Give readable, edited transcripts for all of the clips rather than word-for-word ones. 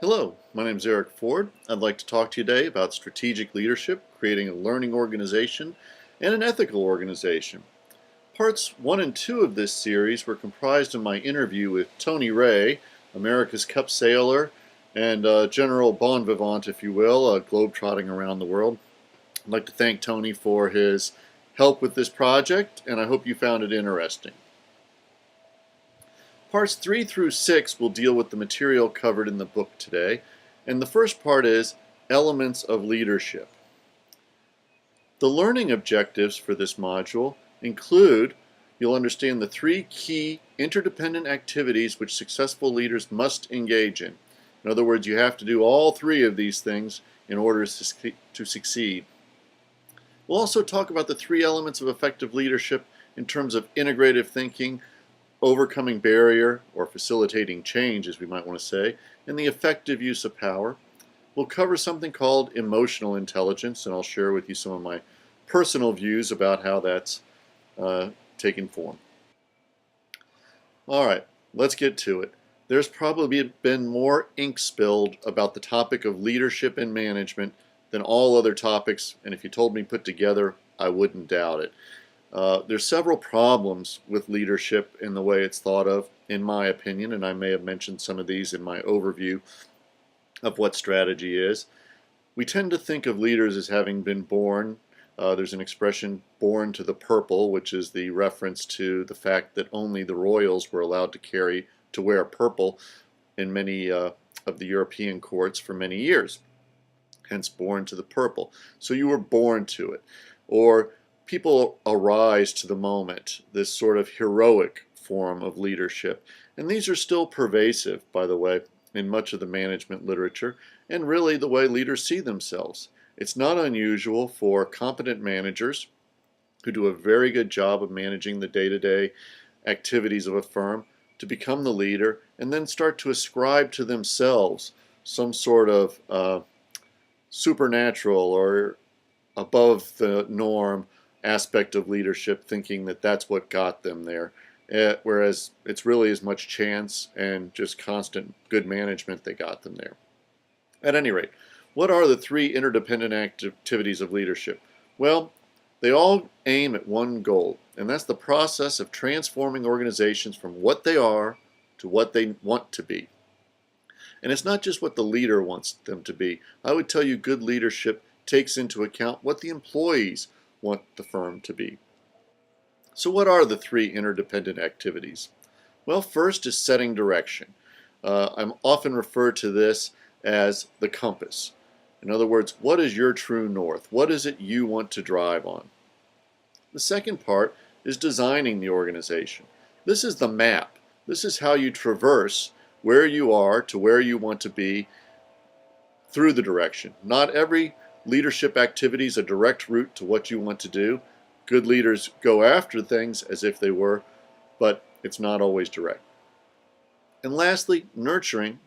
Hello, my name is Eric Ford. I'd like to talk to you today about strategic leadership, creating a learning organization, and an ethical organization. Parts 1 and 2 of this series were comprised of my interview with Tony Ray, America's Cup sailor, and general bon vivant, if you will, globe-trotting around the world. I'd like to thank Tony for his help with this project, and I hope you found it interesting. Parts 3 through 6 will deal with the material covered in the book today, and the first part is Elements of Leadership. The learning objectives for this module include, you'll understand the 3 key interdependent activities which successful leaders must engage in. In other words, you have to do all 3 of these things in order to succeed. We'll also talk about the 3 elements of effective leadership in terms of integrative thinking, overcoming barrier or facilitating change, as we might want to say, and the effective use of power. We'll cover something called emotional intelligence, and I'll share with you some of my personal views about how that's taken form. All right, let's get to it. There's probably been more ink spilled about the topic of leadership and management than all other topics, and if you told me put together, I wouldn't doubt it. There's several problems with leadership in the way it's thought of, in my opinion, and I may have mentioned some of these in my overview of what strategy is. We tend to think of leaders as having been born. There's an expression, born to the purple, which is the reference to the fact that only the royals were allowed to wear purple in many of the European courts for many years. Hence, born to the purple. So you were born to it. Or people arise to the moment, this sort of heroic form of leadership. And these are still pervasive, by the way, in much of the management literature, and really the way leaders see themselves. It's not unusual for competent managers who do a very good job of managing the day-to-day activities of a firm to become the leader and then start to ascribe to themselves some sort of supernatural or above the norm aspect of leadership, thinking that that's what got them there, whereas it's really as much chance and just constant good management that got them there. At any rate, what are the 3 interdependent activities of leadership? Well, they all aim at one goal, and that's the process of transforming organizations from what they are to what they want to be. And it's not just what the leader wants them to be. I would tell you good leadership takes into account what the employees want the firm to be. So what are the 3 interdependent activities? Well, first is setting direction. I'm often referred to this as the compass. In other words, what is your true north? What is it you want to drive on? The second part is designing the organization. This is the map. This is how you traverse where you are to where you want to be through the direction. Not every leadership activity is a direct route to what you want to do. Good leaders go after things as if they were, but it's not always direct. And lastly, nurturing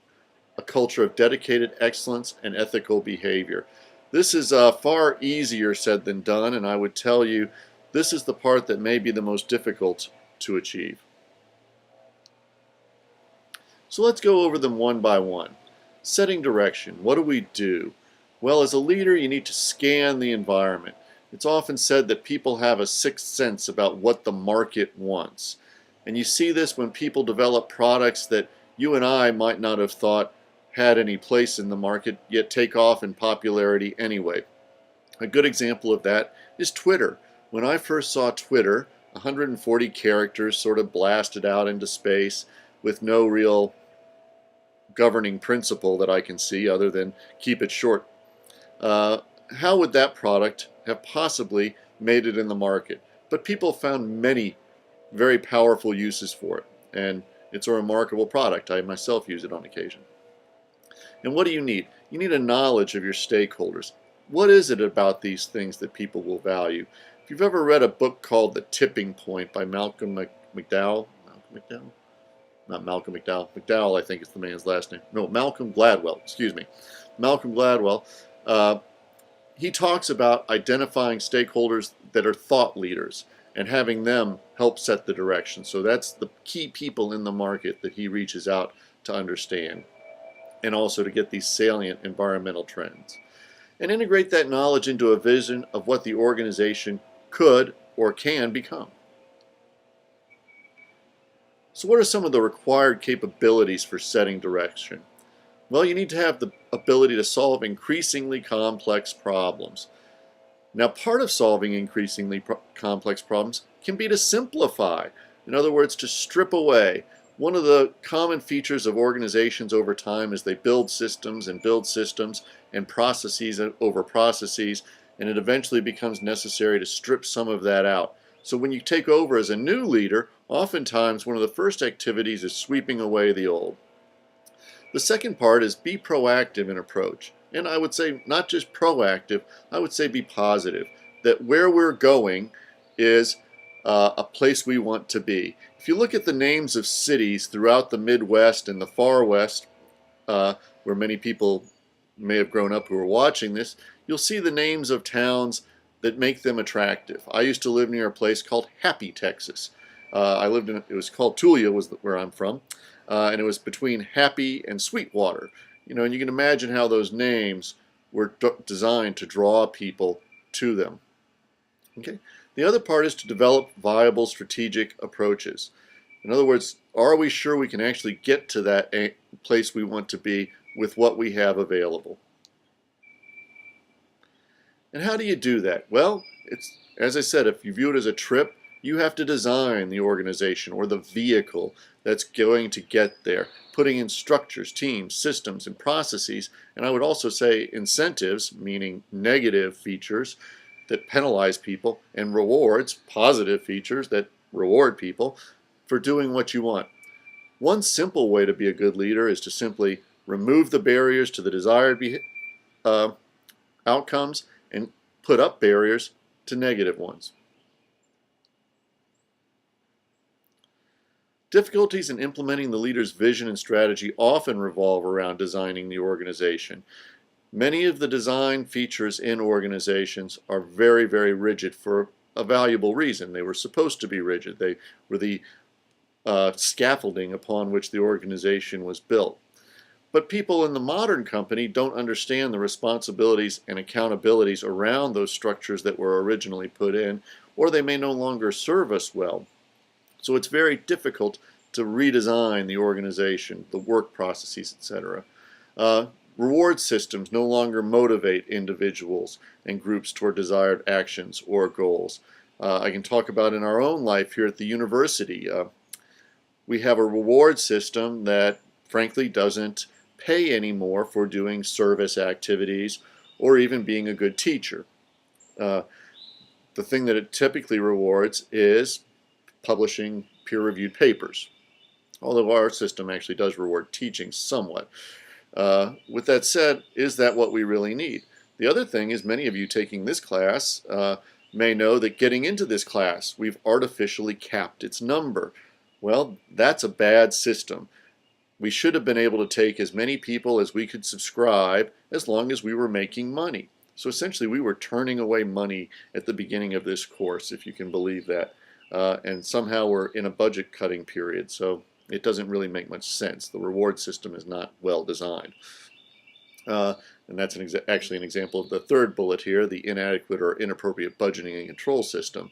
a culture of dedicated excellence and ethical behavior. This is far easier said than done, and I would tell you this is the part that may be the most difficult to achieve. So let's go over them one by one. Setting direction. What do we do? Well, as a leader, you need to scan the environment. It's often said that people have a sixth sense about what the market wants. And you see this when people develop products that you and I might not have thought had any place in the market, yet take off in popularity anyway. A good example of that is Twitter. When I first saw Twitter, 140 characters sort of blasted out into space with no real governing principle that I can see other than keep it short. How would that product have possibly made it in the market? But people found many very powerful uses for it, and it's a remarkable product. I myself use it on occasion. And what do you need? You need a knowledge of your stakeholders. What is it about these things that people will value? If you've ever read a book called The Tipping Point by Malcolm McDowell, not Malcolm McDowell. McDowell, I think, is the man's last name. No, Malcolm Gladwell, excuse me. Malcolm Gladwell. He talks about identifying stakeholders that are thought leaders and having them help set the direction. So that's the key people in the market that he reaches out to understand. and also to get these salient environmental trends. And integrate that knowledge into a vision of what the organization could or can become. So what are some of the required capabilities for setting direction? Well, you need to have the ability to solve increasingly complex problems. Now, part of solving increasingly complex problems can be to simplify. In other words, to strip away. One of the common features of organizations over time is they build systems and processes over processes, and it eventually becomes necessary to strip some of that out. So when you take over as a new leader, oftentimes one of the first activities is sweeping away the old. The second part is be proactive in approach. And I would say not just proactive, I would say be positive. That where we're going is a place we want to be. If you look at the names of cities throughout the Midwest and the Far West, where many people may have grown up who are watching this, you'll see the names of towns that make them attractive. I used to live near a place called Happy, Texas. It was called Tulia, where I'm from, and it was between Happy and Sweetwater. And you can imagine how those names were designed to draw people to them. Okay. The other part is to develop viable strategic approaches. In other words, are we sure we can actually get to that place we want to be with what we have available? And how do you do that? Well, as I said, if you view it as a trip, you have to design the organization or the vehicle that's going to get there, putting in structures, teams, systems, and processes, and I would also say incentives, meaning negative features that penalize people, and rewards, positive features that reward people for doing what you want. One simple way to be a good leader is to simply remove the barriers to the desired outcomes and put up barriers to negative ones. Difficulties in implementing the leader's vision and strategy often revolve around designing the organization. Many of the design features in organizations are very, very rigid for a valuable reason. They were supposed to be rigid. They were the scaffolding upon which the organization was built. But people in the modern company don't understand the responsibilities and accountabilities around those structures that were originally put in, or they may no longer serve us well. So it's very difficult to redesign the organization, the work processes, etc. Reward systems no longer motivate individuals and groups toward desired actions or goals. I can talk about in our own life here at the university. We have a reward system that frankly doesn't pay anymore for doing service activities or even being a good teacher. The thing that it typically rewards is publishing peer-reviewed papers, although our system actually does reward teaching somewhat. With that said, is that what we really need? The other thing is many of you taking this class may know that getting into this class, we've artificially capped its number. Well, that's a bad system. We should have been able to take as many people as we could subscribe as long as we were making money. So essentially we were turning away money at the beginning of this course, if you can believe that. And somehow we're in a budget cutting period, so it doesn't really make much sense. The reward system is not well designed. And that's actually an example of the third bullet here, the inadequate or inappropriate budgeting and control system.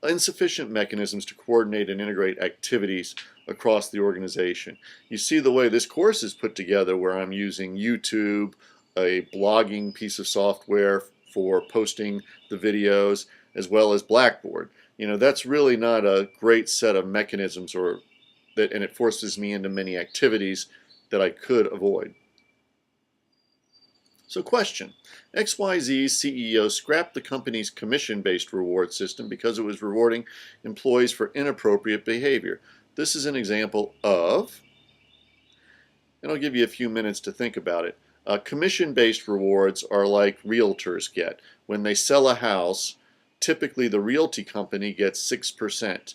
Insufficient mechanisms to coordinate and integrate activities across the organization. You see the way this course is put together, where I'm using YouTube, a blogging piece of software for posting the videos, as well as Blackboard. That's really not a great set of mechanisms, and it forces me into many activities that I could avoid. So question, XYZ's CEO scrapped the company's commission-based reward system because it was rewarding employees for inappropriate behavior. This is an example of, and I'll give you a few minutes to think about it. Commission-based rewards are like realtors get. When they sell a house, typically the realty company gets 6%.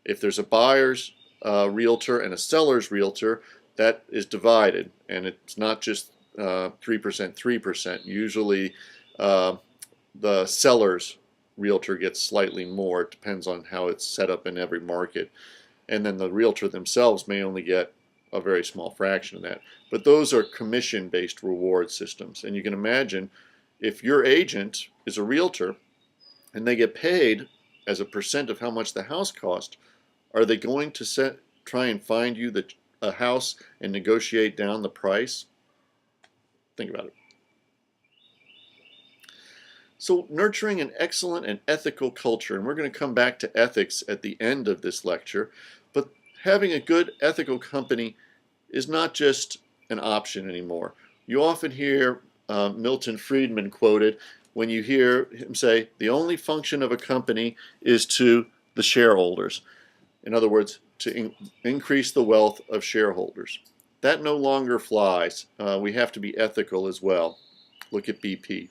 If there's a buyer's realtor and a seller's realtor, that is divided, and it's not just 3%, 3%. Usually the seller's realtor gets slightly more. It depends on how it's set up in every market. And then the realtor themselves may only get a very small fraction of that. But those are commission-based reward systems. And you can imagine if your agent is a realtor and they get paid as a percent of how much the house cost, are they going to try and find you a house and negotiate down the price? Think about it. So nurturing an excellent and ethical culture, and we're going to come back to ethics at the end of this lecture, but having a good ethical company is not just an option anymore. You often hear Milton Friedman quoted when you hear him say, the only function of a company is to the shareholders. In other words, to increase the wealth of shareholders. That no longer flies. We have to be ethical as well. Look at BP.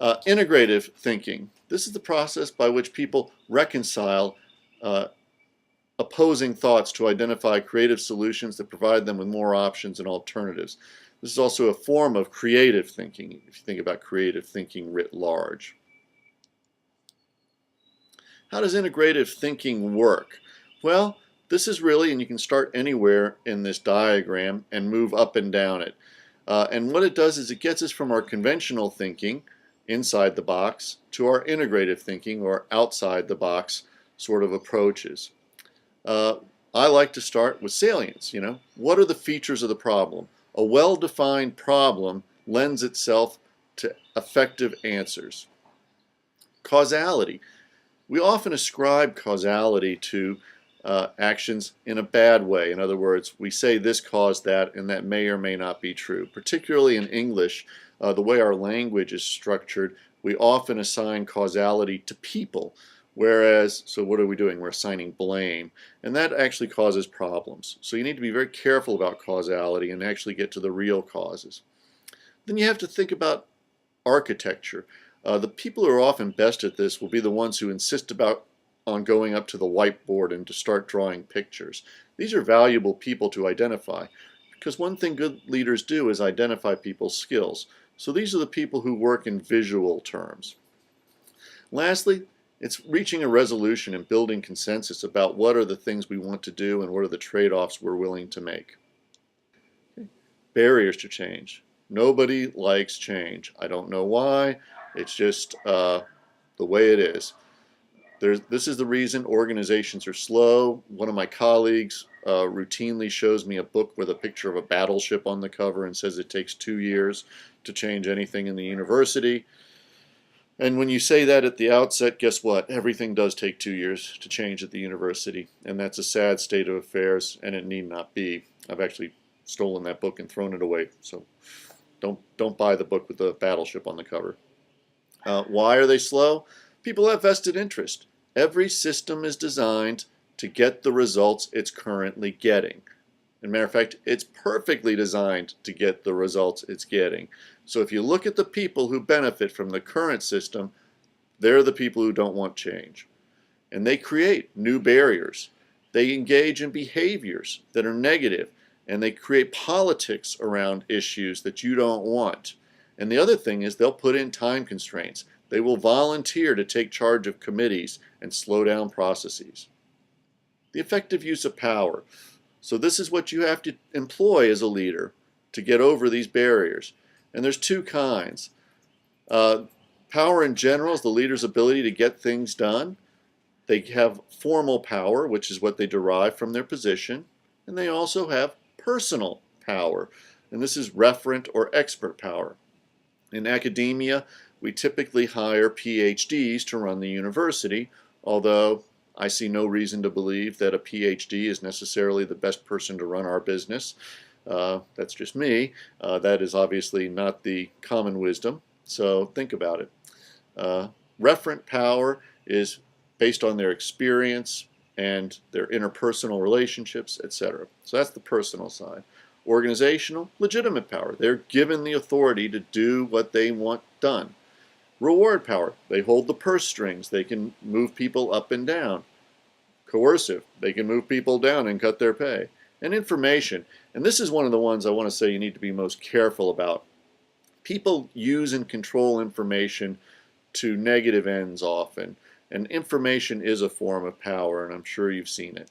Integrative thinking. This is the process by which people reconcile opposing thoughts to identify creative solutions that provide them with more options and alternatives. This is also a form of creative thinking, if you think about creative thinking writ large. How does integrative thinking work? Well, this is really, and you can start anywhere in this diagram and move up and down it. And what it does is it gets us from our conventional thinking, inside the box, to our integrative thinking, or outside the box sort of approaches. I like to start with salience. What are the features of the problem? A well-defined problem lends itself to effective answers. Causality. We often ascribe causality to actions in a bad way. In other words, we say this caused that, and that may or may not be true. Particularly in English, the way our language is structured, we often assign causality to people. Whereas, so what are we doing? We're assigning blame. And that actually causes problems. So you need to be very careful about causality and actually get to the real causes. Then you have to think about architecture. The people who are often best at this will be the ones who insist on going up to the whiteboard and to start drawing pictures. These are valuable people to identify, because one thing good leaders do is identify people's skills. So these are the people who work in visual terms. Lastly, it's reaching a resolution and building consensus about what are the things we want to do and what are the trade-offs we're willing to make. Barriers to change. Nobody likes change. I don't know why. It's just the way it is. This is the reason organizations are slow. One of my colleagues routinely shows me a book with a picture of a battleship on the cover and says it takes 2 years to change anything in the university. And when you say that at the outset, guess what? Everything does take 2 years to change at the university. And that's a sad state of affairs, and it need not be. I've actually stolen that book and thrown it away. So don't buy the book with the battleship on the cover. Why are they slow? People have vested interest. Every system is designed to get the results it's currently getting. As a matter of fact, it's perfectly designed to get the results it's getting. So if you look at the people who benefit from the current system, they're the people who don't want change. And they create new barriers. They engage in behaviors that are negative, and they create politics around issues that you don't want. And the other thing is they'll put in time constraints. They will volunteer to take charge of committees and slow down processes. The effective use of power. So this is what you have to employ as a leader to get over these barriers. And there's two kinds. Power in general is the leader's ability to get things done. They have formal power, which is what they derive from their position. And they also have personal power. And this is referent or expert power. In academia, we typically hire PhDs to run the university, although I see no reason to believe that a PhD is necessarily the best person to run our business. That's just me. That is obviously not the common wisdom, so think about it. Referent power is based on their experience and their interpersonal relationships, etc. So that's the personal side. Organizational, legitimate power. They're given the authority to do what they want done. Reward power. They hold the purse strings. They can move people up and down. Coercive. They can move people down and cut their pay. And information. And this is one of the ones I want to say you need to be most careful about. People use and control information to negative ends often. And information is a form of power, and I'm sure you've seen it.